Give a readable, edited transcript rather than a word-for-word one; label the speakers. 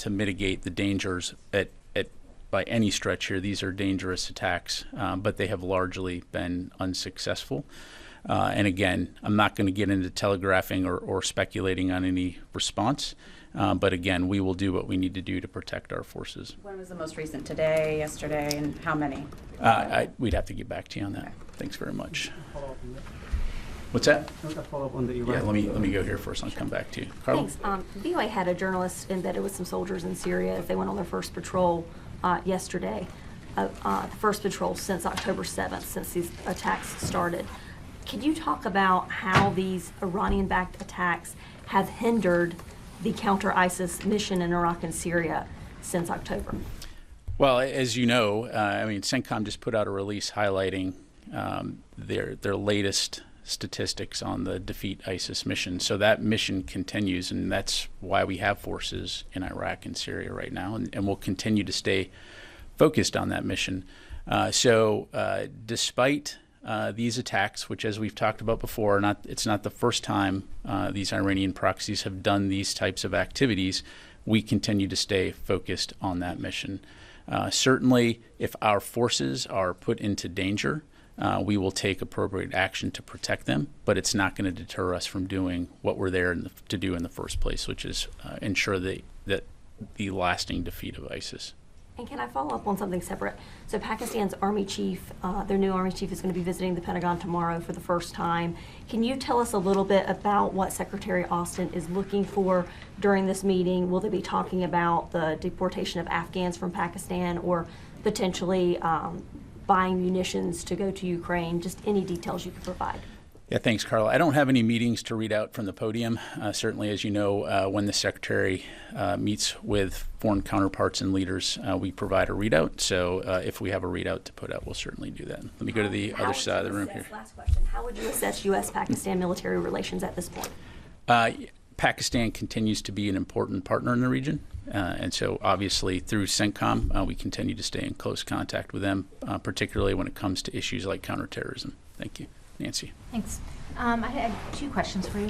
Speaker 1: to mitigate the dangers by any stretch here. These are dangerous attacks, but they have largely been unsuccessful. And again, I'm not going to get into telegraphing or speculating on any response. But again, we will do what we need to do to protect our forces.
Speaker 2: When was the most recent? Today, yesterday, and how many?
Speaker 1: We'd have to get back to you on that. Okay. Thanks very much. What's that?
Speaker 3: Follow-up on the Iraq.
Speaker 1: Yeah, let me go here first and I'll come back to you. Carla?
Speaker 4: Thanks. VOA had a journalist embedded with some soldiers in Syria as they went on their first patrol yesterday. The first patrol since October 7th, since these attacks started. Can you talk about how these Iranian-backed attacks have hindered the counter-ISIS mission in Iraq and Syria since October?
Speaker 1: Well, as you know, CENTCOM just put out a release highlighting their latest statistics on the Defeat ISIS mission. So that mission continues, and that's why we have forces in Iraq and Syria right now, and we'll continue to stay focused on that mission. Despite these attacks, which, as we've talked about before, it's not the first time these Iranian proxies have done these types of activities, we continue to stay focused on that mission. Certainly, if our forces are put into danger, we will take appropriate action to protect them, but it's not going to deter us from doing what we're there to do in the first place, which is ensure that the lasting defeat of ISIS.
Speaker 4: And can I follow up on something separate? So Pakistan's Army Chief, their new Army Chief, is going to be visiting the Pentagon tomorrow for the first time. Can you tell us a little bit about what Secretary Austin is looking for during this meeting? Will they be talking about the deportation of Afghans from Pakistan or potentially buying munitions to go to Ukraine? Just any details you could provide.
Speaker 1: Yeah, thanks, Carla. I don't have any meetings to read out from the podium. Certainly, as you know, when the Secretary meets with foreign counterparts and leaders, we provide a readout. So if we have a readout to put out, we'll certainly do that. Let me go to the other side of the room here.
Speaker 4: Last question. How would you assess U.S.-Pakistan military relations at this point?
Speaker 1: Pakistan continues to be an important partner in the region. And so obviously through CENTCOM, we continue to stay in close contact with them, particularly when it comes to issues like counterterrorism. Thank you. Nancy.
Speaker 5: Thanks. I had two questions for you.